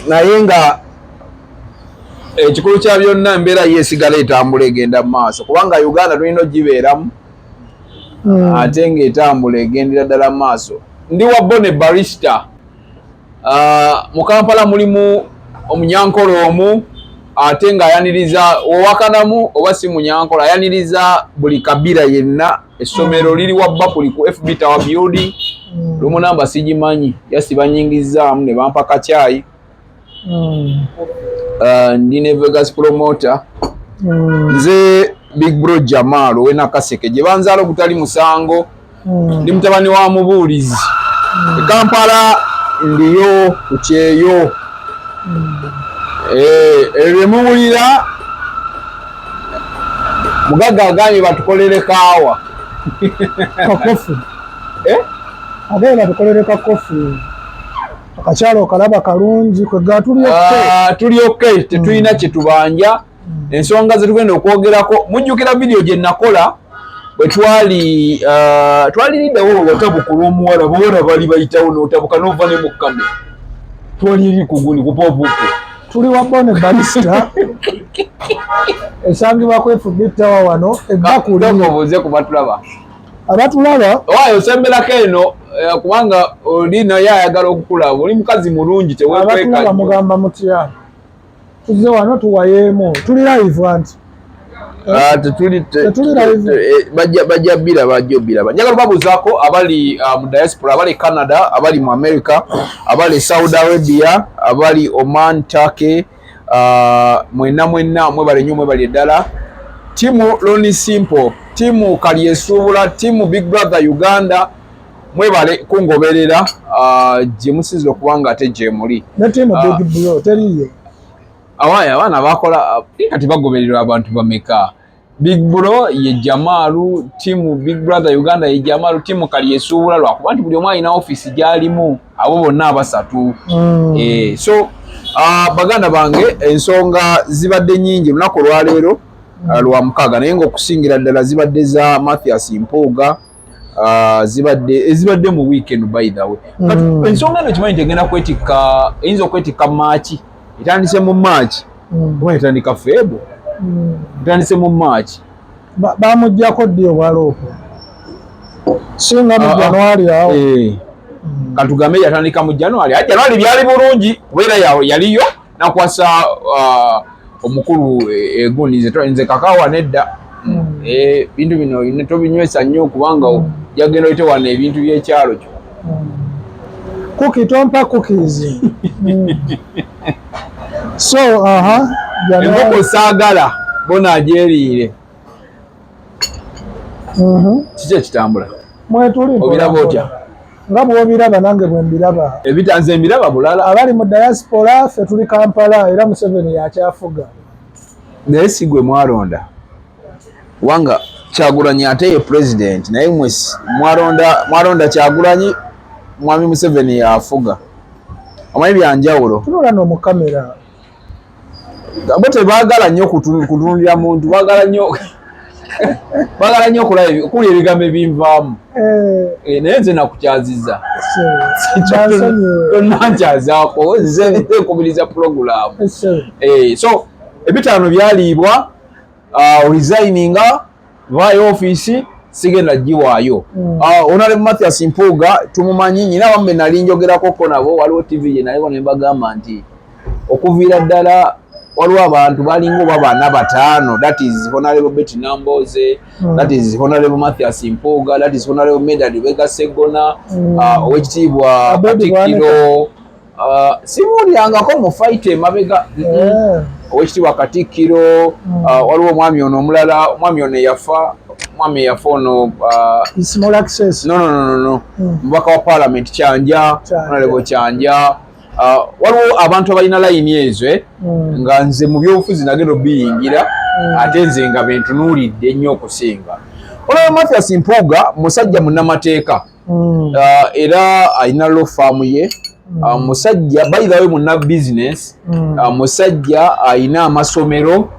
naye nga ekikulu kya byonna embeera yeesigala etambula egenda mu maaso kubanga Uganda tulina ogibeeramu ate ng'etambula egendera ddala mu maaso. Ndi wabbo ne Balista mu Kampala mulimu omunyankolo omu ate ng'ayaniriza owakanamu oba si munyankolo ayaniriza buli kabira yenna. Essomero liri wabbakuli ku FB Tower Building lumu namba sigimanyi yasi banyingizaamu ne bampa kacyayi. Ndi ne Vegas promoter nze Big Bro Jamal wena Kaseke gye banzaala obutali musango. Ndi mutabani wa mubuulizi Kampala ndiyo ku kyeyo ebimuwulira mugagga agambye batukolere kaawa kakofi agenda tukolere kakofi akakyalo okalaba kalungi kwega tuli okay tetulina kyetubanja. Ensonga zetugenda okwogerako mujjukira video gye nakola bwe twaliriddewo watabukulwa omuwala bawala bali bayitawo n'otabuka n'ova ne mukamera twali eri kuguni kupopupu tuli wabbo ne Balista esangibwa ku FB Tower wano ebakulimubuuze ku batulaba abatulaba waayo osemberako eno kubanga oli naye ayagala okukulaba oli mukazi mulungi tewekweka mugamba mutya tuze wano tuwayeemu tuli live anti bajja biraba njagala babuuzaako abali mu diaspora abali Canada abali mu America abali Saudi Arabia abali Oman Turkey mwenna mwebale nnyo mwebale ddala timu Loni Simple timu Kalyesuubula timu Big Brother Uganda mwebale kungoberera gye musize okubanga ate gye muli ne timu Big Bro teriyo awaya abaana bakola kati bagobererwa abantu bameka. Big Bro ye Jamalu timu Big Brother Uganda ye Jamalu timu Kalyesuubula lwakuba nti buli omu alina office gy'alimu abo bonna abasatu. So baganda bange ensonga zibadde nnyingi lunaku olwaleero lwa mukaaga naye ng'okusingira ddala zibadde za Mathias Mpuuga zibadde mu weekend by the way. Kati ensonga eno kimanyi tegenda kwetikka eyinza okwetikka March etandise mu March oba etandika Ssebo etandise mu March bamuggyako ddi obwaloopo singa mu January awo katugambe yatandika mu January ate January byali bulungi kubeera yaliyo nakwasa omukulu egunize nze kakaawa nedda bintu bino tobinywesa nnyo kubanga jagenda oyite wano ebintu by'ekyalo kyo cookie tompa cookies so enkoko saagala bona agyeriire kiki ekitambula mwetuli obiraba otya nga bw'obiraba nange bwe mbiraba ebitanze mbiraba bulala abali mu diaspora ffe tuli Kampala era Museveni yakyafuga naye si gwe mwalonda wanga Kyagulanyi ate ye president naye mwe mwalonda Kyagulanyi mwami Museveni yafuga omanyi byanjawulo tunula n'omukamera abo tebaagala nnyo kutunulira muntu baagala nnyo okula ebigambo ebinvaamu naye nze nakukyaziza tonna nkyazaako nze nkubiriza purogulaamu so ebitaano byaliibwa resigninga vaayo ofiisi sigenda giwaayo. Honorable Mathias Mpuuga tumumanyi nyina wambe nali njogerakoko nabo waliwo TV ye naliko ne mbagamba nti okuviira ddala waliwo abantu balinga oba bana bataano, that is Honorable Betty Namboze, that is Honorable Mathias Mpuuga, that is Honorable Medard Bega Segona, owekitiibwa Katikkiro simuulyangako mu fight emabega owekitiibwa Katikkiro, waliwo omwami ono omulala, omwami ono yafa, mwami yafa ono small access no mubaka wa parliament Kyanja, Honorable Kyanja, waliwo abantu abalina layini ezo nga nze mu byobufuzi nagenda obiyingira ate nze nga bentunuulidde ennyo okusinga. Honorable Mathias Mpuuga musajja munnamateeka era alina law firm ye, musajja by the way munna business, musajja alina amasomero,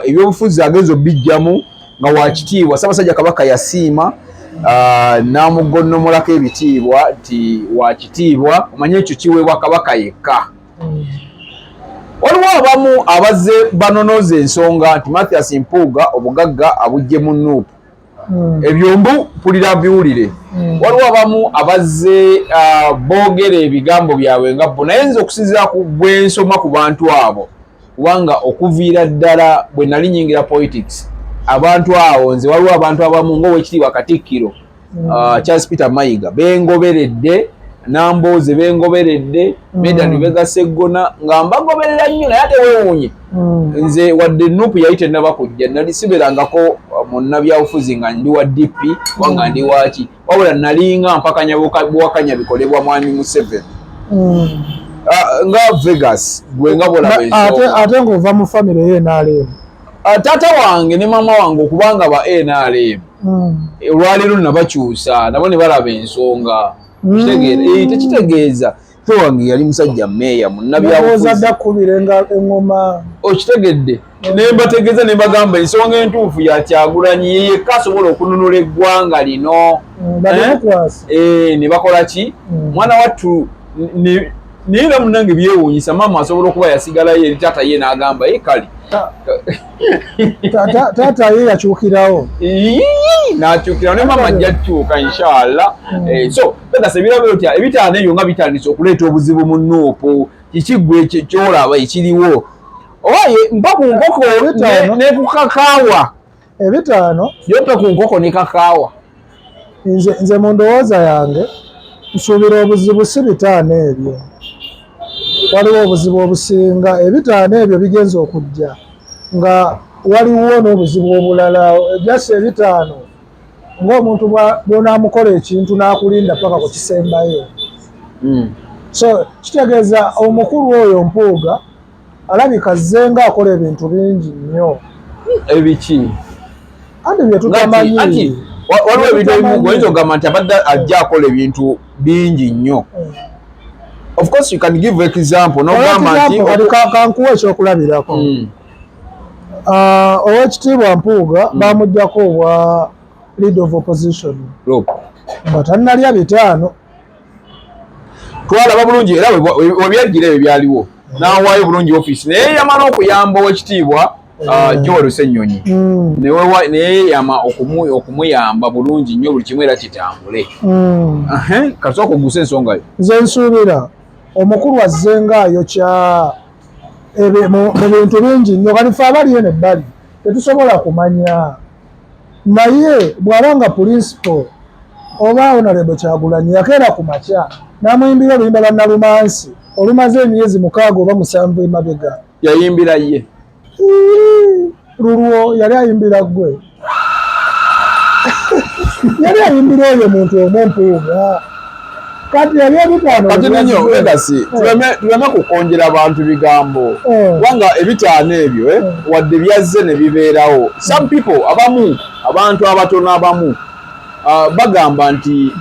ebyobufuzi agenza obijjamu nga wakitiibwa Ssaabasajja Kabaka yasiima n'amugonnomolako ebitiibwa nti wakitiibwa omanye ekyo kiweebwa Kabaka yekka. waliwo abamu abazze banonoza ensonga nti Mathias Mpuuga obugagga abujje mu Nuupu. Ebyo mbu pulira biwulire. Waliwo abamu abazze boogera ebigambo byabwe nga bo naye nze okusinziira ku bwensoma ku bantu abo kubanga okuviira ddala bwe nali nyingira politics abantu awo nze waliwo abantu abamu ng'Oweekitiibwa Katikkiro Charles Peter Mayiga bengoberedde Nambooze bengoberedde Medani Begaseggona nga mbagoberera nnyo naye ate weewuunye nze wadde Nuupu yali tennaba kujja nali siberangako munnabyabufuzi nga ndi wa DP wanga ndi waki wabula nalinga mpakanya buwakanya bikolebwa mwami Museveni nga Vegas gwe nga bolaba ensonga ate ng'ova mu famire y'NRM taata wange ne mama wange okubanga ba NRM olwaleero nabakyusa nabo ne balaba ensonga tekitegeeza fe wange yali musajja meeya munnabyabufuzi okitegedde nembategeeza ne bagamba ensonga entuufu ya Kyagulanyi ye yekka asobola okununula eggwanga lino ne bakola ki mwana wattu naye era munnange byewuunyisa maama asobola okuba yasigalayo eri taata ye n'agamba ye kale taata ye yakyukirawo n'akyukirawo ne maama ajja kukyuka inshallah. So Begasa birabiro tya ebitaano ebyo nga bitandise okuleeta obuzibu mu Nuupu kiki gwe kyolaba ekiriwo oye mpa ku nkoko ne ku kakaawa ebitaano yope ku nkoko ne kakaawa nze mu ndowooza yange nsuubira obuzibu si bitaano ebyo waliwo obuzibu obusinga ebitaano ebyo bigenza okujja nga waliwo n'obuzibu obulala ejasi ebitaano ng'omuntu bw'onaamukola ekintu n'akulinda paka ku kisembayo. So kitegeeza omukulu oyo Mpuuga alabika azze nga akola ebintu bingi nnyo ebiki andi bye tutamanyi waliwo ebintu ebimu goyinza okugamba nti abadde ajja akola ebintu bingi nnyo. Of course you can give example n'ogamba nti kankuwa ekyokulabirako Oweekitiibwa Mpuuga bamuggyako obwa leader of opposition nga tannalya bitaano twalaba bulungi era webyajjira ebyo byaliwo n'awaayo bulungi ofiisi naye yamala okuyamba Oweekitiibwa Joel Ssennyonyi naye yama okumuyamba bulungi nnyo buli kimu era kitambule. Kasooka ogusa ensonga yo nze nsuubira omukulu azze ng'ayokya mu bintu bingi nnyo kati ffe abali eno ebbali tetusobola kumanya naye bw'aba nga principal oba Honorable Kyagulanyi yakeera ku makya n'amuyimbira oluyimba lwa Nalumansi olumaze emyezi 6 oba 7 emabega yayimbira ye lulwo yali ayimbira gwe yali ayimbira oyo muntu omu Mpuuga kati yali ebitaano kati ninyo Begasi tuleme kukonjera abantu bigambo wanga ebitaano ebyo wadde byazze ne bibeerawo. Some people abantu abatono abamu bagamba nti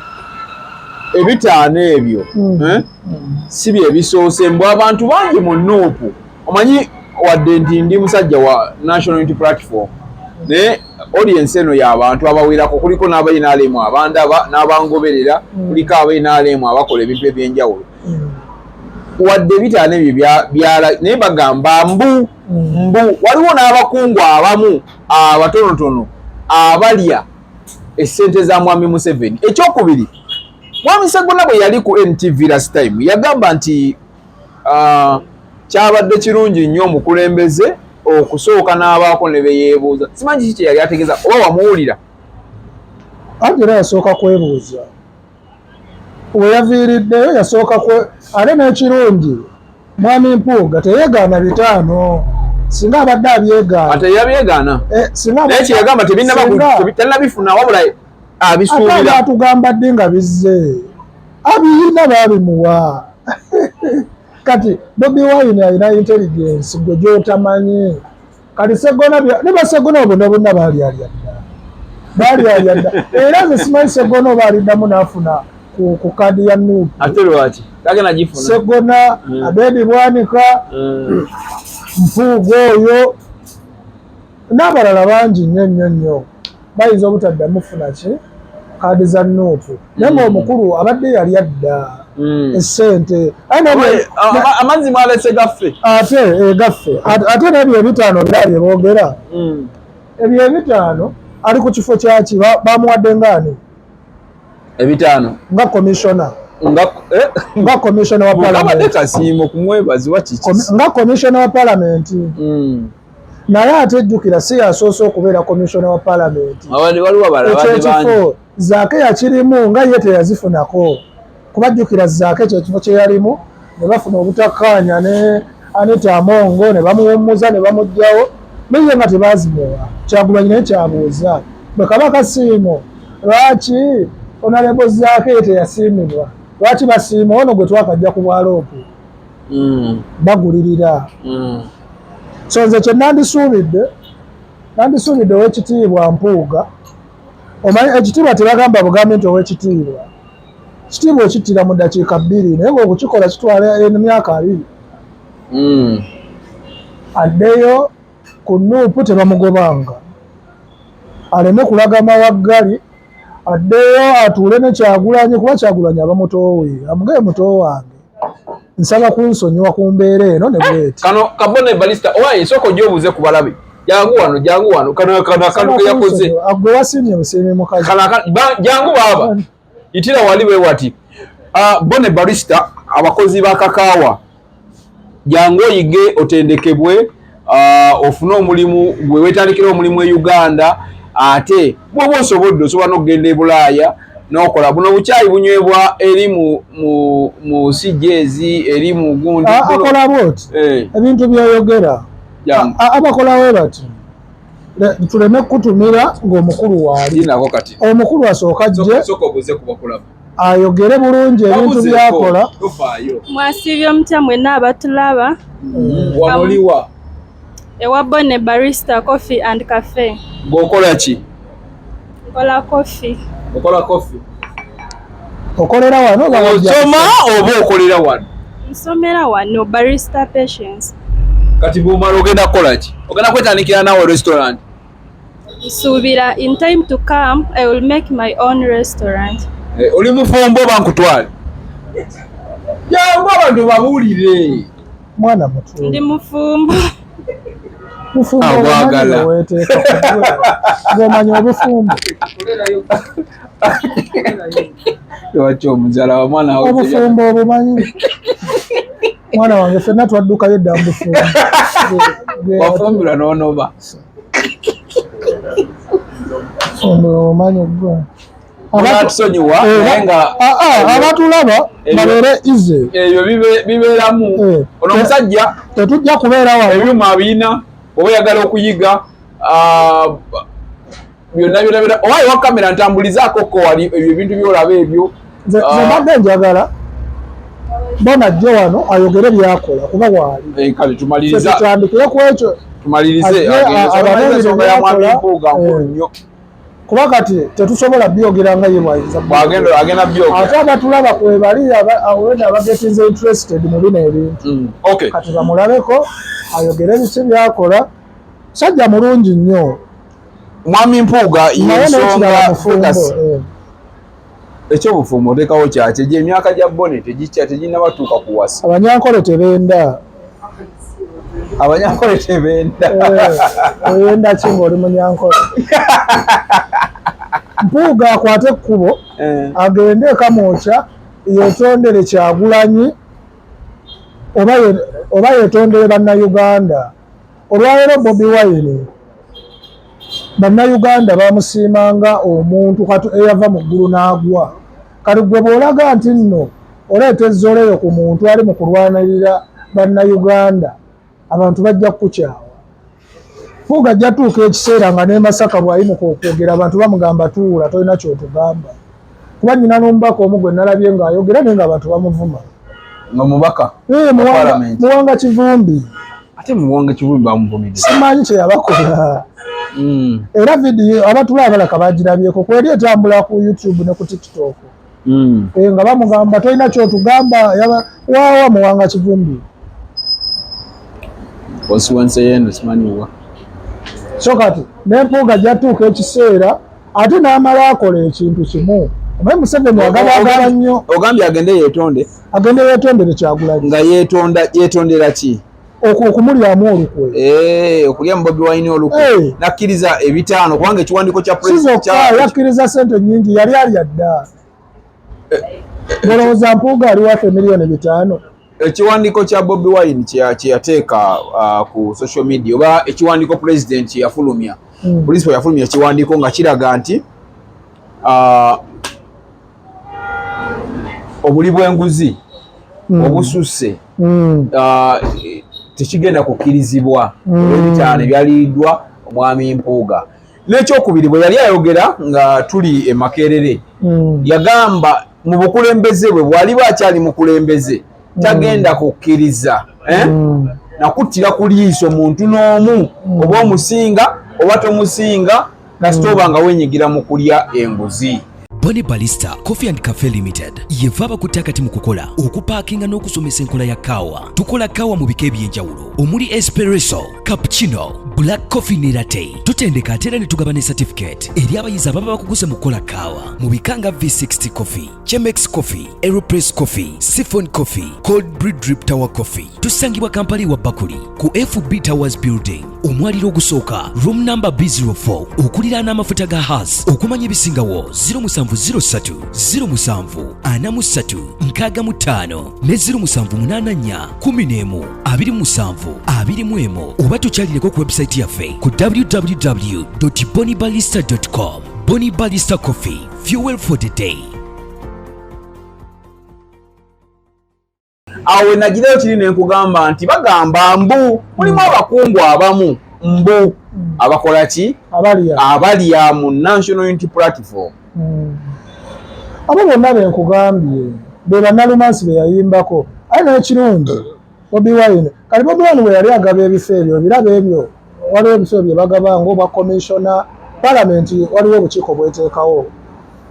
ebitaano ebyo si bye bisoose mbw abantu bangi mu Nuupu omanyi wadde nti ndi musajja wa National Unity Platform naye audience eno y'abantu abawerako kuliko n'abayinaalemu abandaba n'abangoberera kuliko abayinaalemu abakola ebintu ebyenjawulo wadde ebitaano ebyo naye bagamba mbu waliwo n'abakungu abamu abatonotono abalya essente za mwami Museveni. Ekyokubiri mwami Sseggona bwe yali ku NTV last time yagamba nti kyabadde kirungi nnyo omukulembeze okusooka n'abaako ne beyeebuuza. Simanyi kiki yali ategeeza oba wamuwulira ate era yasooka kwebuuza we yaviiriddeyo yasooka ate n'ekirungi mwami Mpuuga teyeegaana bitaano singa abadde abyegaana ate yabyegaana naye kyeyagamba tebinabifuna wabula abisuubira atugamba ddi nga bizze abiyina baabimuwa kati Bobi Wine alina intelligence gwe gy'otamanyi kati Sseggona ne Basseggona bonna baalyalyadda era nze simanyi Sseggona oba aliddamu n'afuna ku kadi ya Nuupu ate lwaki tagenda gifuna Sseggona Abedi Bwanika Mpuuga oyo n'abalala bangi nnyo bayinza obutaddamu funa ki kaadi za Nuupu naye omukulu abadde yali adda essente amazzi mwalese gaffe ate gaffe ate n'ebyo ebitaano bya boogera ebyo ebitaano ali ku kifo kyaki bamuwadde ngaani ebitaano nga komishona nga komishona wa palamenti kasiimo kumwebaziwa kiki nga komishona wa palamenti naye ate ejjukira si yasoose okubeera komishona wa palamenti ekyekifo zaake yakirimu nga ye teyazifunako kubajjukira zaake kyekifo kye yalimu ne bafuna obutakkaanya ne Anita Amongo ne bamuwummuza ne bamuggyawo naye nga tebazimuwa Kyagulanyi naye kyabuuza bwe Kabaka Siimo lwaki onalebo zaake teyasiimibwa lwaki basiima ono gwe twakajja ku bwaloopu bagulirira so nze kye nandisuubidde ow'ekitiibwa Mpuuga omanyi ekitiibwa tebagamba bugambe nti ow'ekitiibwa kitiibwa okittira mu ddakiika 2 naye ng'okukikola kitwala emyaka 2 addeyo ku Nuupu tebamugobanga aleme kulaga mawaggali addeyo atuule ne Kyagulanyi kuba Kyagulanyi aba mutoowe amugee muto wange nsaba kunsonyiwa ku mbeera eno ne bweti kano kabone Balista owaye soko gyobuze ku balabe jangu wano kano yakoze agwe wasimye musemi mukazi jangu baba itira waliwe wati bone Balista abakozi ba kakaawa jangu oyige otendekebwe ofuna omulimu gwe wetandikira omulimu e Uganda ate bwoba osobodde osobola n'okugenda e Bulaaya n'okola buno bukyayi bunywebwa eri mu sijeezi eri mu gundi akola bwoti ebintu byoyogera abakolawo bati tuleme kutumira ng'omukulu waali nako kati omukulu asooka ajje sokobuze ku bakulaba ayogere bulungi ebintu byakola mwasibye mutya mwenna abatulaba wanoliwa ewa Bone Balista Coffee and Cafe gwokola ki kola coffee okolera wano osoma oba okolera wano nsomera wano Barista Patience kati bw'omala ogenda kukola ki ogenda kwetandikira naawe restaurant nsuubira in time to come I will make my own restaurant oli mufumbo bankutwale jangu abantu babuulire mwana mutu ndi mufumbo agwagala ng'omanya obufumbo lwaki omuzala wa mwana obufumbo obumanyi mwana wange ffenna twaddukayo edda mu bufumbo wafumbirwa n'onoba fumbo omanyi gwe abatusonyiwa naye nga abatulaba babeere ize ebyo bibeeramu ono omusajja tetujja kubeera wano ebyuma abiina oba oyagala okuyiga byonna owaye wa kamera ntambulizaako ko wali ebyo ebintu byolaba ebyo nze mbadde njagala bona ajje wano ayogere byakola kuba waali kale tumaliriza tutandikire ku ekyo tumalirize ensonga ya mwami Mpuuga nkulu nnyo kuba kati tetusobola byogera nga ye bwayinza agenda byogera ate abatulaba kwebali wenda abagetinze interested mu bino ebintu kati bamulabeko ayogere biki byakola sajja mulungi nnyo mwami Mpuuga yensonga ekyobufumbo otekawo kyaki egy'emyaka gya Bone teginnabatuuka kuwasa abanyankole tebenda oyenda ki ng'oli munyankole Mpuuga akwate ekkubo agende Kamwokya yeetondere Kyagulanyi oba yeetondere bannayuganda olwaleero Bobi Wine bannayuganda bamusiimanga omuntu eyava mu ggulu n'agwa kati gwe bw'olaga nti nno oleeta ezzoleyo ku muntu ali mu kulwanirira bannayuganda abantu bajja kukukyawa Mpuuga ajja tuuka ekiseera nga ne Masaka bw'ayimuka okwogera abantu bamugamba tuula tolina kyotugamba kuba nnyina n'omubaka omu gwe nalabye ng'ayogera naye ng'abantu bamuvuma ng'omubaka Muwanga Kivumbi ate Muwanga Kivumbi bamuvumidde simanyi kye yabakola era vidiyo abatula abalaka bagirabyeko kweri etambula ku YouTube ne ku TikTok nga bamugamba tolina kyotugamba waawa Muwanga Kivumbi constituency yenu simanyiwa so kati ne Mpuuga ajja tuuka ekiseera ate n'amala akola ekintu kimu omanyi Museveni agabagala nnyo ogambye agende yeetondere Kyagulanyi nga yeetondera ki okumulyamu olukwe okulyamu Bobi Wine olukwe nakkiriza ebitaano kubanga ekiwandiiko kya yakkiriza sente nnyingi yali alya dda olowooza Mpuuga ali wafe $5,000,000 ekiwandiiko kya Bobi Wine kyeyateeka ku social media oba ekiwandiiko president yafulumya principal yafulumya ekiwandiiko nga kiraga nti obuli bw'enguzi obususse tekigenda kukkirizibwa ebitaano ebyaliiriddwa omwami Mpuuga. N'ekyokubiri bwe yali ayogera nga tuli e Makerere yagamba mu bukulembeze bwe bw'aliba akyali mukulembeze tagenda kukkiriza nakuttira ku liiso muntu n'omu oba omusinga oba tomusinga kasita oba nga wenyigira mu kulya enguzi. Boni Balista Coffee and Cafe Limited yeva abakutakati mu kukola okupaakinga n'okusomesa enkola ya kaawa. Tukola kaawa mu bika eby'enjawulo omuli espresso, cappuccino, black coffee ne latte. Tutendeka ate era ne tugaba ne certificate eri abayizi ababa bakuguze mu kukola kaawa mu bika nga V60 Coffee, Chemex Coffee, Aeropress Coffee, Siphon Coffee, Cold Brew Drip Tower Coffee. Tusangibwa Kampala wa Bakuli ku FB Towers Building omwaliro ogusooka room number B04 okuliraana amafuta ga Haas. Okumanya ebisingawo 0703 07 43 65 ne 0784 11 27 21 oba tukyalireko ku website yaffe ku www.bonibalista.com. Boni Balista Coffee, fuel for the day. Awe nagirayo kiri ne nkugamba nti bagamba mbu mulimu abakungu abamu mbu abakola ki abalya mu National Unity Platform. Abo bonna be nkugambye be bannalumansi be yayimbako aye n'ekirungi Bobi Wine kali Bobi Wine bwe yali agaba ebifo ebyo biraba ebyo waliwo ebifo bye bagabanga obwa commissioner parliament waliwo obukiiko bweteekawo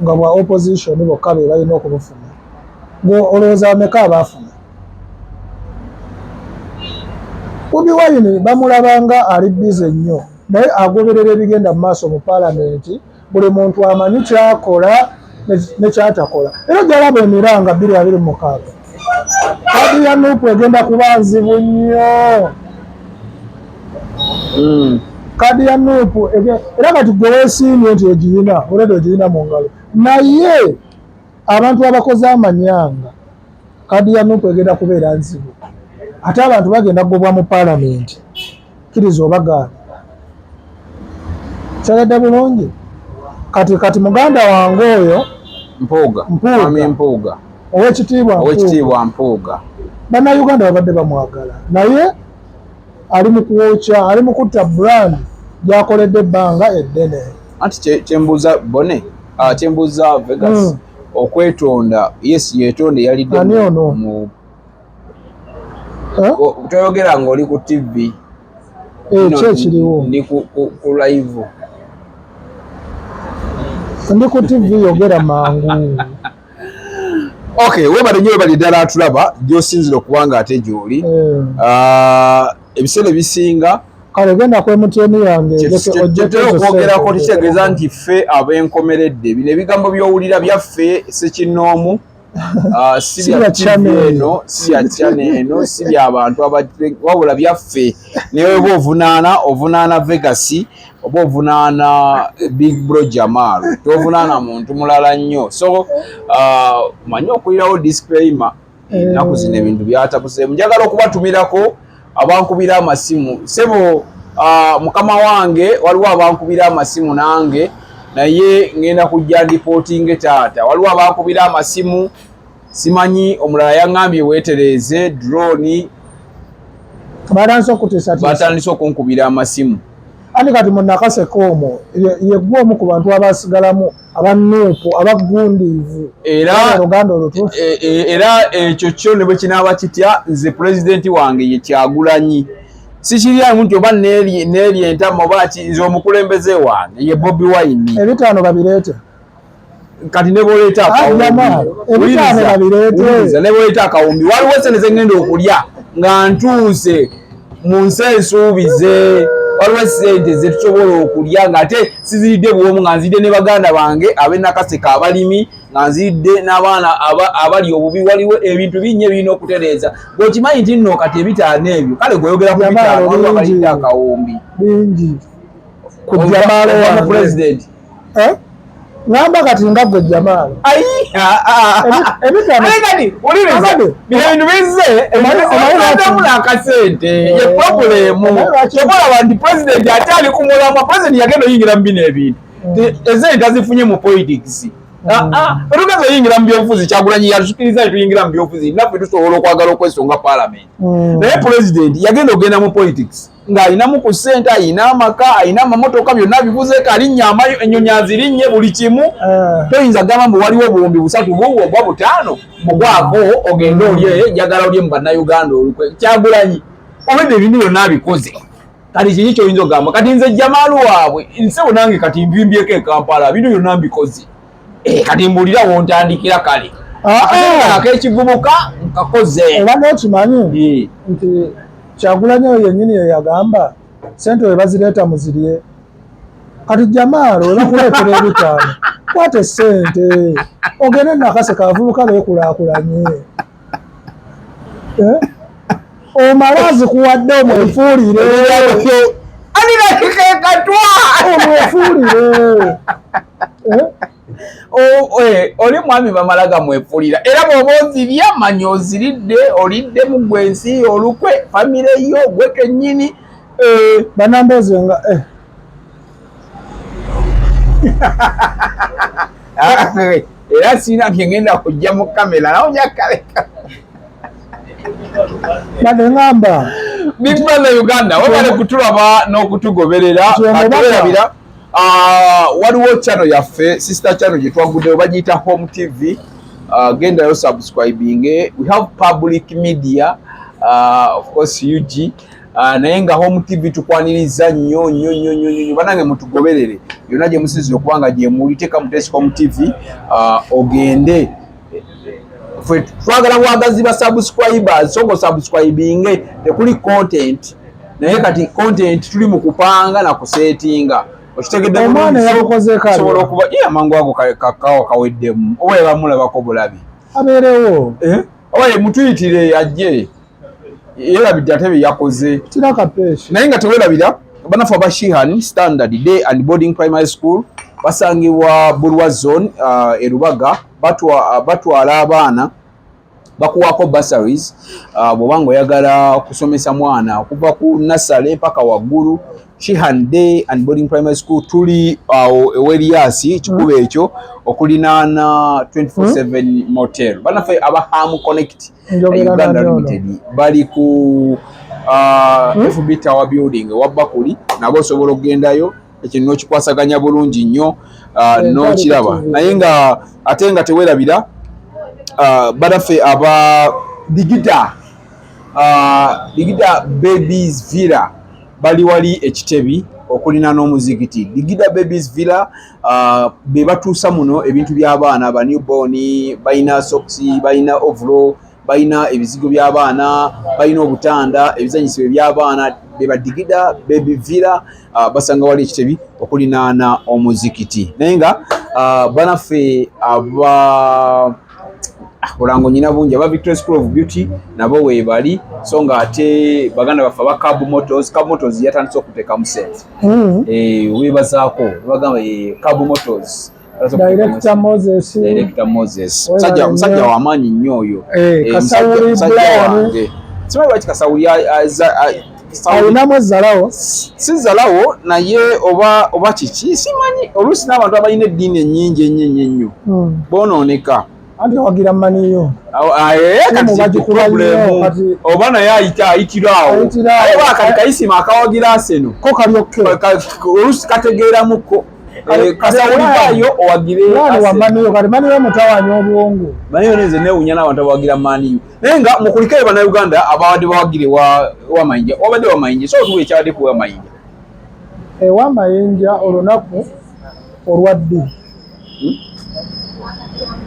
nga bwa opposition bokka be balina okubufuna olowooza bameka abaafuna. Bobi Wine bamulabanga ali bize nnyo naye agoberera ebigenda mu maaso mu parliament buli muntu amanyi kyakola ne kyatakola era gyalaba emiranga 2026 kadi ya Nuupu egenda kuba nzibu nnyo kadi ya Nuupu era kati gwe weesiimye nti ogiyina olwedde ogiyina mu ngalo naye abantu abakoze amanyanga kadi ya Nuupu egenda kubeera nzibu ate abantu bagenda kugobwa mu parliament kkiriza obagaana kyagadde bulungi kati muganda wange oyo Mpuuga owekitiibwa Mpuuga bannayuganda babadde bamwagala naye ali mu kuwokya ali mu kutta brand gyakoledde ebbanga eddene. Anti kyembuuza Bone kyembuuza Vegas okwetonda yeetonde yalidde mu toyogera ng'oli ku TV kyekiriwo ndi ku live ndi ku TV yogera mangu. Okay, webale nnyo webali ddala atulaba gy'osinzira okubanga ate gy'oli ebiseera ebisinga kale genda ku MTN yange okwogerako kitegeeza nti ffe ab'enkomeredde bino ebigambo by'owulira byaffe sekinnoomu si bya TV eno si bya channel eno si by'abantu wabula byaffe naye oba ovunaana Vegas oba ovunaana Big Bro Jamal tovunaana muntu mulala nnyo so manyi okulirawo disclaimer ennaku zino ebintu byatabuseemu njagala okubatumirako abankubira amasimu Ssebo mukama wange waliwo abankubira amasimu nange naye ngenda kujja ndipootinge taata waliwo abankubira amasimu simanyi omulala yaŋŋambye weetereeze drone batandise okunkubira amasimu andi kati munakaseko omwo yegwe omu ku bantu abasigalamu abanuupu abagundiivu oluganda olutuufu era ekyo kyo ne bwe kinaaba kitya nze pulezidenti wange ye Kyagulanyi sikiryamu nti oba neeryentama oba nze omukulembeze wange ye Bobi Wine ebitaano babireete kati ne bwoleeta akawumbi waliwo sente ze ngenda okulya nga ntuuse mu nsi ensuubize waliwo sente ze tusobola okulya nga ate sizidde bwomu nga nzidde ne baganda bange abe nakaseka abalimi nga nzidde n'abaana abali obubi waliwo ebintu binye birina okutereeza bw'okimanyi nti nno kati ebitaano ebyo kale gweyogera ku bitaano waliwo abalidde akawumbi bingi ku Jamaalo wa president ngamba kati nga gwe Jamaalo ebitaano bintu bizze emamu n'akasente ye problemu kyobalaba nti president ate ali ku mulamwa president yagenda oyingira mu bino ebintu ezente tazifunye mu politics Petugeze oyingira mu byobufuzi Kyagulanyi yatusukiriza tuyingira mu byobufuzi naffe tusobola okwagala okwesonga parliament naye president yagenda ogenda mu politics ng'alinamu ku ssente ayina amaka ayina amamotoka byonna bibuzeeko alinnya ennyonyi azirinnye buli kimu toyinza gamba mbu waliwo obuwumbi busatu buwo oba butaano mugwako ogende olye njagala olye mu bannayuganda olukwe Kyagulanyi obedde ebintu byonna abikoze kati kiki kyoyinza ogamba kati nze Jamaalo waabwe nsebo nange kati nvimbyeko e Kampala bintu byonna mbikoze kati mbulira wontandikira kale ak'ekivubuka nkakoze oba n'okimanyi nti Kyagulanyi oyo yennyini ye yagamba sente we bazireeta muzirye kati Jamaalo we bakuleetera ebitaano kwate sente ogende nakaseka abavubuka beekulaakulanye omala azikuwadde omwefuulire aninakekatwa omwefuulire oli mwami bamala gamwefuulira era bw'oba ozirya manya oziridde olidde mu gwensi olukwe famire yo gwe kennyini banambeeze nga era siina byengenda kujja mu kamera nawo nyakaleka bade ngamba Big Brother Uganda wabale kutulaba n'okutugoberera atwerabira waliwo channel yaffe sister channel gye twaguddeyo bagiyita Home TV gendayo subscribing we have public media of course UG naye nga Home TV tukwaniriza nnyo banange mutugoberere yonna gye musinzira okuba nga gye muli teeka mutesi Home TV ogende twagala bwagazi ba subscribers so go subscribing tekuli content naye kati content tuli mu kupanga na kusetinga okitegedde omwana yabukoze kale sobola okuba amangu ago kakao kaweddemu oba bamulabako bulabi abeerewo oba mutuyitire ajje yerabidde ate bye yakoze tiraka peshi naye nga tewerabira banafu aba Shihan Standard Day and Boarding Primary School basangibwa Bulwa Zone e Rubaga batwala abaana bakuwako bursaries bw'obanga oyagala kusomesa mwana okuva ku nursery paka waggulu Shihan Day and Boarding Primary School tuli ew'Eriasi kikuba ekyo okulinaana 24/7 motel banafe aba Ham Connect Uganda Limited bali ku FB Tower Building wabbakuli nabo osobola okugendayo ekintu n'okikwasaganya bulungi nnyo n'okiraba naye nga ate nga tewerabira banafe aba Digida Babies Villa bali wali ekitebi okulina n'omuzikiti Digida Babies Villa be batuusa muno ebintu by'abaana ba newborn balina socks balina overall balina ebizigo by'abaana balina obutanda ebizanyisibwa by'abaana be ba Digida Baby Villa basanga wali ekitebi okulinaana omuzikiti naye nga banaffe aba Bulango nyina bungi aba Victoria School of Beauty nabo weebali so nga ate baganda baffe aba Cab Motors yatandise okuteeka mu sente weebazaako bagamba Cab Motors Director Moses musajja w'amaanyi nnyo oyo Kasawuli wange simanyi lwaki Kasawuli alinamu ezzalawo si zzalawo naye oba kiki simanyi oluusi n'abantu abalina eddiini ennyingi ennyo boonooneka anti wagira maniyo oba naye ayitirawo kati kayisima akawagira Arsenal ko kalyokke oluusi kategeeramuko kasawulikayo owagire wamaniyo kati maniyo mutawanya obwongo maniyo neze neewunya n'abantu abawagira maniyo naye nga mukulikayo bannayuganda ababadde bawagire wamayinja obadde wamayinja so otuwa ekyabadde ku wamayinja ewamayinja olunaku olwaddi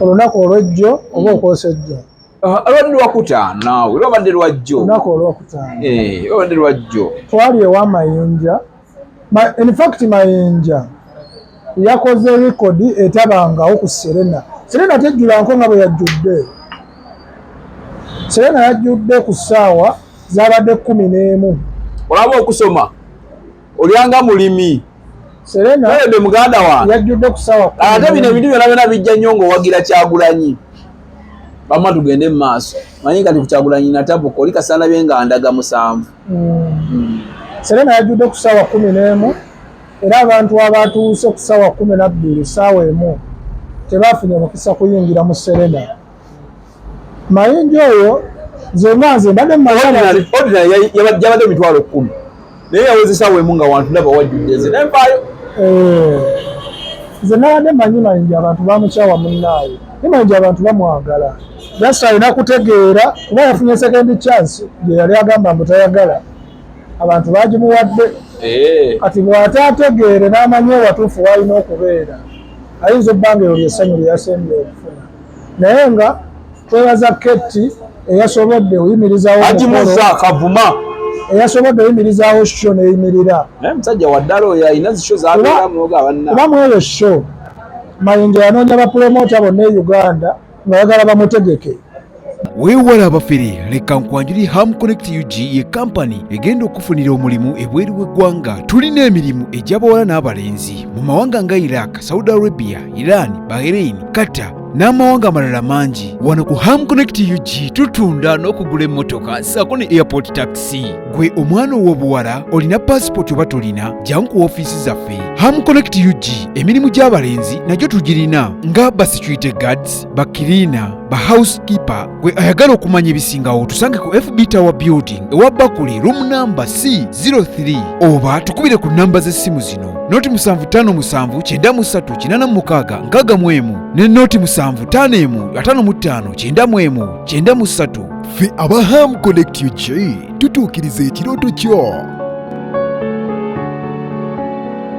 olunaku olw'ejjo oba okwosejjo olwadde lwakutaano naawe lwabadde lwajjo olunaku olwakutaano lwabadde lwajjo twali ewamayinja in fact mayinja yakoze rekodi etabangawo ku Serena. Serena tejjulanko nga bwe yajjudde. Serena yajjudde ku ssaawa zaabadde 11. Olaba okusoma olyanga mulimi Serena wede muganda wange yajjudde ku ssaawa 11. ate bino ebintu byonna bijja nnyo ng'owagira Kyagulanyi. Bamma tugende mu maaso. Manyi kati ku Kyagulanyi natabuka oli kasana bye nga ndaga 7. Serena yajjudde ku ssaawa 11 era abantu abatuuse ku ssaawa 12 ssaawa emu tebaafunye mukisa kuyingira mu Serena. Mayinja oyo nze mbadde ordinary yabadde emitwalo 10 naye yaweze ssaawa emu nga wantu ndaba wajjudde nze nenvaayo. Nze nabadde manyi Mayinja abantu bamukyawa munnaawe naye Mayinja abantu bamwagala. Just alina kutegeera kuba yafunye second chance gye yali agamba mbu tayagala abantu bagimuwadde. Kati bw'ataategeere n'amanya ewatuufu w'alina okubeera ayinza obbanga eyo lyessanyu lye yasembye okufuna. Naye nga twebaza Keti eyasobodde oyimirizaawo akavuma eyasobodde oyimirizaawo show neyimirira. naye musajja waddala oyo alina zisho zabeeramu oga abanna. Kuba mu eyo show Mayinja yanoonya bapromota bonna e Uganda ng'ayagala bamutegeke. Weewala abafere leka nkwanjuli Ham Connect UG ye kampani egenda okufunira omulimu ebweru w'eggwanga. Tulina emirimu egy'abawala n'abalenzi mu mawanga nga Iraq, Saudi Arabia, Iran, Bahrain, Qatar n'amawanga amalala mangi. Wano ku Ham Connect UG tutunda n'okugula emmotoka ssaako ne airport taxi. Gwe omwana ow'obuwala olina passport oba tolina jangu ku ofiisi zaffe. Ham Connect UG emirimu gy'abalenzi nagyo tugirina nga ba security guards, ba cleaner, ba housekeeper. Gwe ayagala okumanya ebisingawo tusange ku FB Tower Building ewa Bakuli room number C03 oba tukubire ku namba z'essimu zino noti 757936 ne noti 7551559193. Ffe aba Ham Connect UG tutuukiriza ekirooto kyo.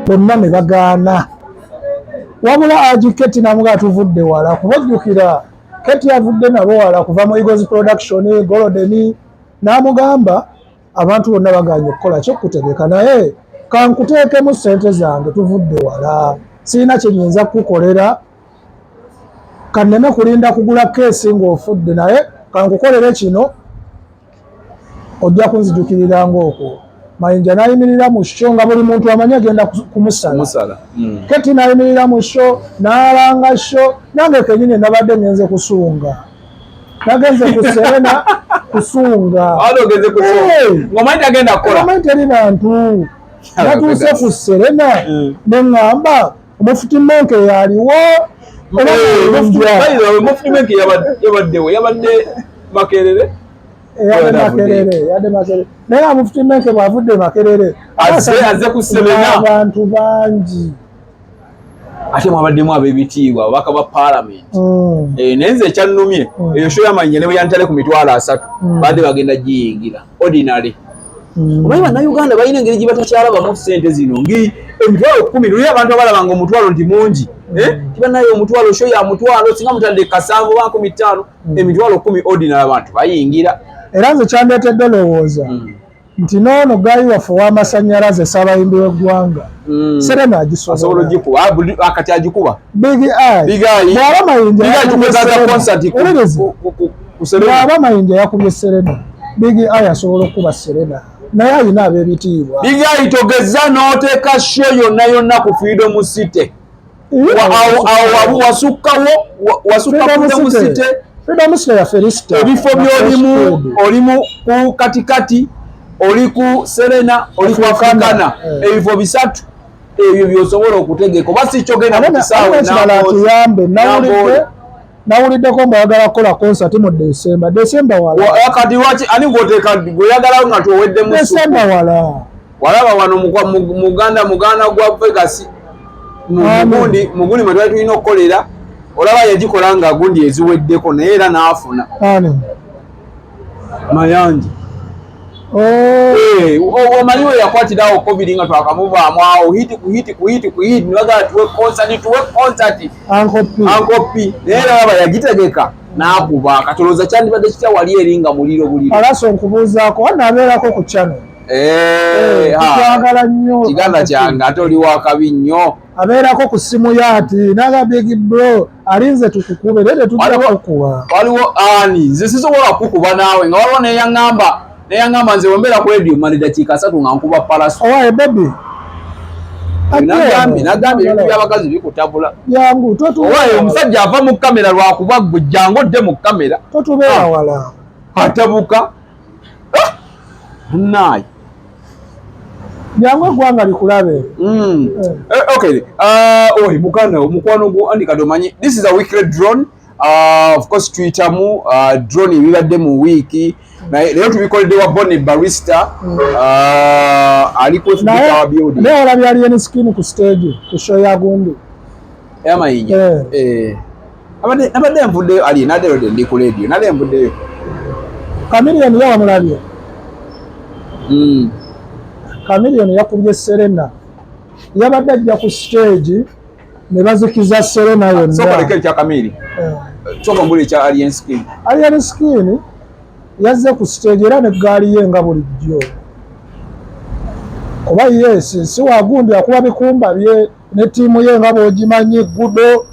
Bonna ne bagaana wabula Aji Keti namuga tuvudde wala kubajjukira Keti yavudde nabo wala kuva mu Eagles Production Golden n'amugamba abantu bonna baganye okukola ky'okutegeka naye kankuteekemu ssente zange tuvudde wala sirina kye nnyinza kukolera kanneme kulinda kugula keesi ng'ofudde naye kankukolere kino ojja kunzijukirira ng'okwo. Mayinja n'ayimirira mu show nga buli muntu amanyi agenda kumusala. Keti n'ayimirira mu show n'alanga show nange kennyini nabadde ngenze kusunga. Nagenze ku Serena kusunga. Ogenze kusunga. Ngomanyi tagenda kukola. Ngomanyi teri bantu. Natuuse ku Serena ne ngamba omufuti Menke yaliwo. Omufuti Menke yabaddewo yabadde Makerere. Yadde Makerere. Naye omufuti Menke bw'avudde Makerere azze ku Serena abantu bangi. Ate mwabaddemu ab'ebitiibwa ababaka ba Parliament. Naye nze ekyannumye eyo show y'Amayinja ne bwe yantale ku mitwalo 3 badde bagenda giyingira ordinary. Omanyi bannayuganda balina engeri gye batakyalabamu ssente zino emitwalo 10 luli abantu abalabanga omutwalo nti mungi. Tibanayo omutwalo show ya mutwalo singa mutandde kasanvu ba 15 emitwalo 10 ordinary abantu bayingira. Era nze kyandeetedde olowooza nti noono gayi waffe w'amasannyalaze Ssaabayimbi w'eggwanga Serena agisobola ogikuba akati agikuba Big Eye bw'aba Mayinja yakubye Serena Big Eye asobola okuba Serena naye alina ab'ebitiibwa. Big Eye togeza n'oteeka show yonna ku Freedom City awo wasukkawo Freedom City ya Felicita ebifo by'olimu olimu ku katikati oli ku Serena oli ku Africana ebifo 3 ebyo by'osobola okutegeka oba si kyogenda mu kisaawe tuyambe nawuliddeko mbayagala kukola concert mu December wala kati waki ani ng'oteeka gweyagala nga towedde mu December walaba wano muganda gwa Vegas mugundi mwe twali tulina okukolera olaba yagikola nga gundi eziweddeko naye era n'afuna Mayanja. Omanyi we yakwatirawo COVID nga twakamuvaamu awo hiti nibagala tuwe concert ankopi naye era yagitegeka n'akuba katolooza kyandibadde kitya wali eringa muliro buliro. Alaso nkubuuzaako wanaabeerako ku channel Tukwagala nnyo. Kiganda kyange ate oli wakabi nnyo. Abeerako ku ssimu ye ati naga big bro alinze tukukube naye tetujja kukuba. Waliwo ani nze sisobola kukuba naawe nga waliwo neyaŋŋamba nze wembeera ku radio mani dakiika 3 nga nkuba palaso. Owaye baby. Nagambye ebintu by'abakazi bikutabula. Jangu owaye omusajja ava mu kamera lwakuba ggwe jangu odde mu kamera. Totubeera wala. Atabuka. Naye. Jangu eggwanga likulabe. Okay. Mukwano gwo andika domanyi. This is a weekly drone. Of course tuyitamu drone ebibadde mu wiiki. Leero tubikolede wa Bonnie Balista ali kwefubika wa building. Naye olabye alien skin ku stage ku show ya Gundu. Yamayinja. Abadde envuddeyo ali naddero ndi ku radio. Nale envuddeyo. Chameleon yawa mulabye. Chameleon yakubye Serena. Yabadde ajja ku stage ne bazikiza Serena yonna. Soka lekeri kya Kamili. Soka mbuli kya alien skin. Alien skin yazze ku stage era ne gaali ye nga bulijjo. Kuba si wa Gundi akuba bikumba bye ne tiimu ye nga bw'ogimanyi Gudo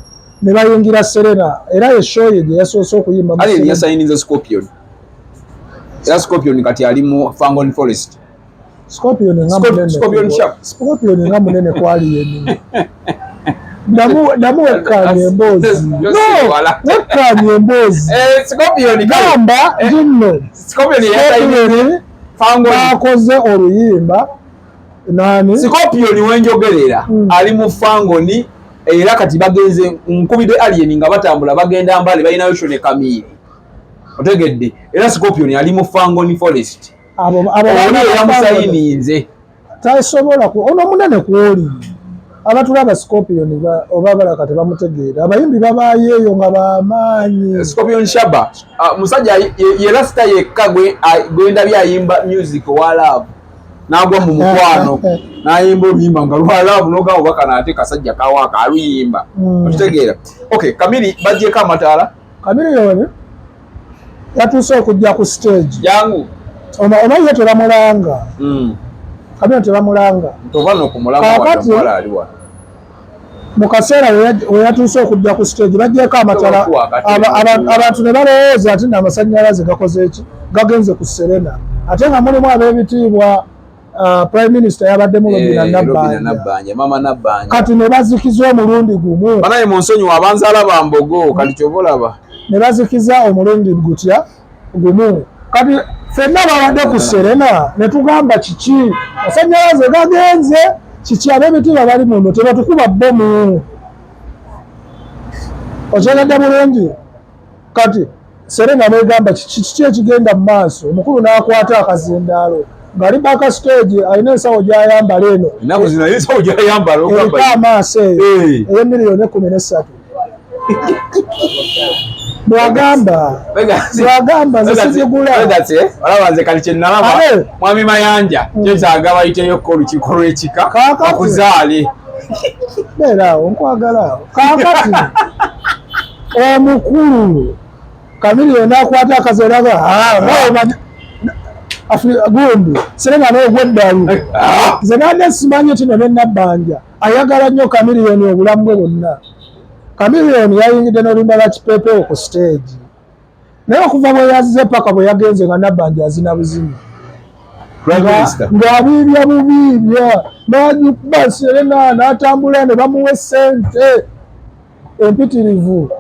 ne bayingira Serena era ye show ye gye yasoose okuyimba. Ali yasayininze Scorpion. Era Scorpion kati ali mu Fangon Forest. Scorpion nga munene kwali yenni. Damu wekkaanye emboozi. No! Wekkaanye emboozi. Scorpion gamba ginno. Scorpion bakoze oluyimba. Nani? Scorpion wenjogerera ali mu Fangoni era kati bagenze nkubide alien nga batambula bagenda mbale balinayo shone Kamili. Otegedde era Scorpion ali mu Fangoni Forest. Abo yamusayininze. Tasobola ku ono munene kwoli. Abatulaba Scorpion oba balaka tebamutegeera. Abayimbi babaayeeyo nga bamaanyi. Scorpion Shaba musajja ye rasta yekka gwenda byayimba music wa love. Nagwa mu mukwano nayimba oluyimba nga lwa love noga obaka nate kasajja kawaka aluyimba. Otegeera. Okay, Kamili bajjeko amataala. Kamili yone yatuuse okujja ku stage. Jangu. Omaye teramulanga. Kamili teramulanga. Tovano kumulanga wala aliwa. Mu kaseera we yatuuse okujja ku stage bajjeko amataala. Abantu ne balowooza ati n'amasannyalaze gakoze eki gagenze ku Serena. Ate nga mulimu ab'ebitiibwa Prime Minister yabadde mu Robina Nabbanja. Mama Nabbanja. Kati ne bazikiza omulundi gumu. Banaye mu nsonyi abanzaala bambogo kati kyobolaba. Ne bazikiza omulundi gutya gumu. Kati ffenna babadde ku Serena ne tugamba kiki masannyalaze gagenze kiki ab'ebitiibwa bali muno tebatukuba bbomu. Okyagedde bulungi. Kati Serena negamba kiki ekigenda mu maaso omukulu n'akwata akazindaalo ng'ali baka stage alina ensawo gy'ayambala eno. Ennaku zino alina ensawo gy'ayambala eriko amaaso eyo ey'emiliyoni 13. Bwagamba nzikigula. Olaba nze kali kye nalaba Mwami Mayanja kyetaaga bayiteyo olukiiko lw'ekika akuzaale. Beeraawo nkwagala. Kaakati omukulu Chameleon akwata akazeeraga Gundi Serena n'ogweddalu. Nze nadde simanyi kino ne Nabbanja ayagala nnyo Chameleon obulamu bwe bwonna. Chameleon yayingidde n'olumba lwa kipeepewo ku stage. Naye okuva bwe yazze paka bwe yagenze nga Nabbanja azina buzimu. Ng'abiibya bubiibya n'agikuba Serena n'atambula ne bamuwa essente empitirivu.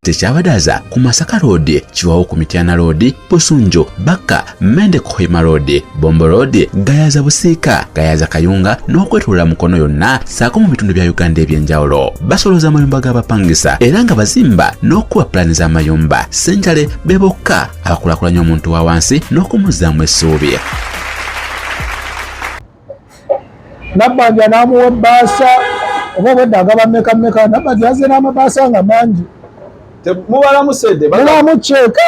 Tekyabadaza ku Masaka Road, Chiwawo ku Mityana Road, Busunjo, Baka, Mende Kohima Road, Bombo Road, Gayaza Busiika, Gayaza Kayunga n'okwetulula Mukono yonna saako mu bitundu bya Uganda ebyenjawulo. Basoloza amayumba g'abapangisa era nga bazimba n'okuwa pulaani z'amayumba. Ssentale be bokka abakulaakulanya omuntu wa wansi n'okumuzzaamu essuubi. Nabbanja n'amuwa ebbaasa oba obwedda agaba mmeka. Nabbanja yazze n'amabaasa nga mangi. Mubalamu sente mubamuceeka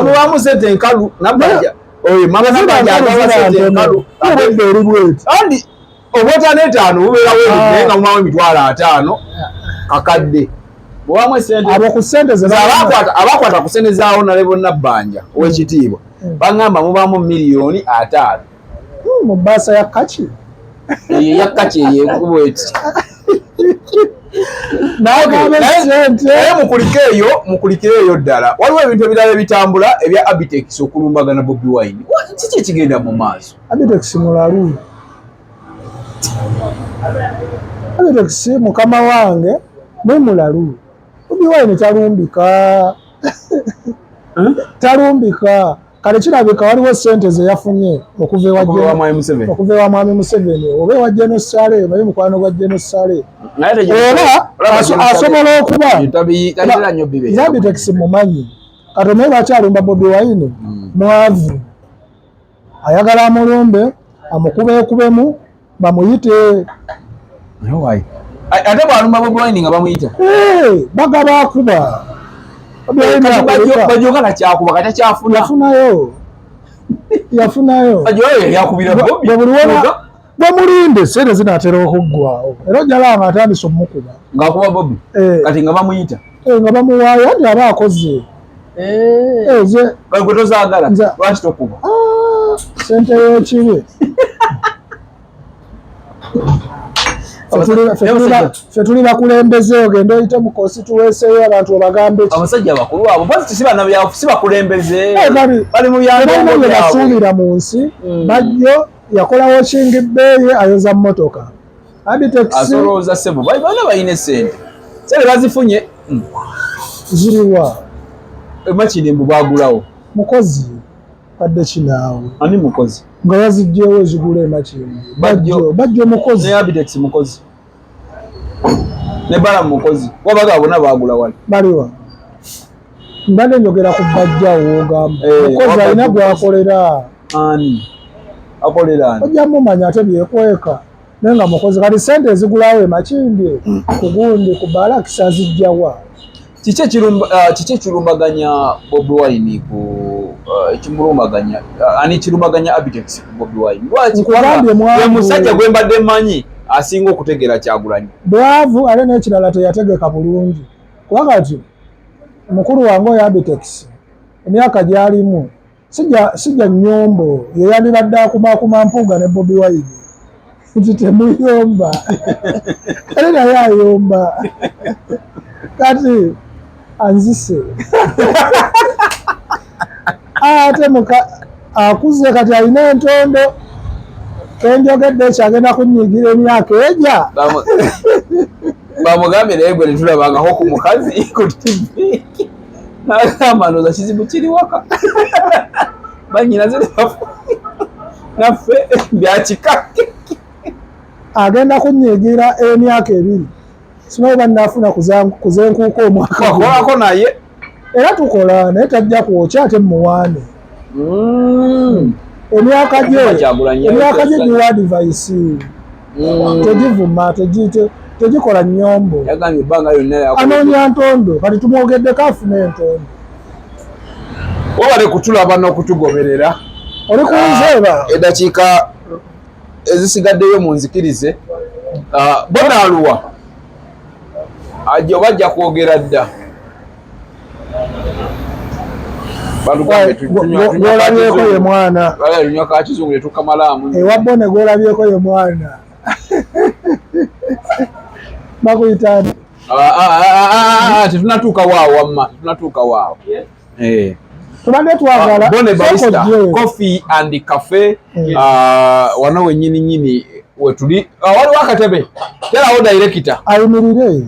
mubamu sente enkalu Nabbanja mama Nabbanja agawa sente enkalu obwedda eri bweti andi obwotano etaano bubeerawo naye nga mubamu emitwalo 5 kakadde mubamu sente abo ku sente abakwata ku sente za Honorable Nabbanja ow'ekitiibwa bagamba mubamu miliyoni 5. mu basa ya kachi ya kachi yekubo eti naye mukulikeeyo ddala waliwo ebintu ebirala ebitambula ebya Abitex okulumbagana Bobi Wine kiki ekigenda mu maaso Abitex mulalu Abitex mukama wange mulalu Bobi Wine talumbika kale kirabika waliwo sente ze yafunye okuva ewa Mwami Museveni oba ewa General Sale naye mukwano gwa General Sale era asobola okuba Abitex mumanyi kati naye bakyalumba Bobi Wine mwavu ayagala amulumbe amukubekubemu bamuyite ate bwalumba Bobi Wine nga bamuyita bagaba akuba bajogala kyakuba kata kyafuna yafunayo yakubira Bobi bamulinde sente zinaatera okuggwawo era ojjala nga atandise omukuba ng'akuba Bobi kati nga bamuyita nga bamuwaayo anti aba akoze gwe tozaagala lwaki tokuba sente y'ekibi ffe tuli bakulembeze ogenda oyite mu constituency abantu obagambe abasajja bakulu abo basi si bakulembeze bali mu byange basuubira mu nsi bajjo yakola watching bay ayoza mmotoka Abitex asolooza Ssebo bana bayina sente bazifunye ziriwa emakini bagulawo mukozi kadde kinaawe ani mukozi nga yazijjeewo ezigula emakini bajjo mukozi ne Abitex mukozi ne bala mukozi wabaga bonna bagula wali baliwa mbadde njogera ku bajjawo ogamba mukozi alina gwakolera ani akolera ani ojja mumanya ate byekweka naye nga mukozi kati sente ezigulawo emakindi kugundi ku balakisi azijjawa kiki ekirumbaganya Bobi Wine ekimulumbaganya ani kirumbaganya Abitex ku Bobi Wine lwaki musajja gwe mbadde mmanyi asinga okutegeera Kyagulanyi bwavu ale n'ekirala teyategeka bulungi kuba kati mukulu wange oyo Abitex emyaka gy'alimu sijja nnyombo ye yandibadde akumakuma Mpuuga ne Bobi Wine nti temuyomba ale naye ayomba kati anzise ate akuze kati alina entondo kenjogedde ekyagenda kunyigira emyaka eja bamugambye naye gwe netulabangako ku mukazi ku TV nagamba ndooza kizibu kiri waka banyinaze naffe byakika agenda kunyigira emyaka ebiri simanyi bannafuna kuzenkuuka omwaka kolako naye era tukola naye tajja kwokya ate muwaane emyaka gye giwa advice tegivuma tegikola nnyombo anoonya ntondo kati tumwogeddeko afuna entondo wabale kutulaba n'okutugoberera oli kunzeeba eddakiika ezisigaddeyo mu nzikirize bonaaluwa ajja bajja kwogera dda gwolabyeko ye mwana lunywa ka kizungu tetukamalaamu ewa bone gwolabyeko ye mwana bakuyitani tetunatuuka waawo wamma tetunatuuka waawo tubadde twagala Bone Balista Coffee and Cafe wano wennyini nyini wetuli waliwo akatebe terawo director ayimirire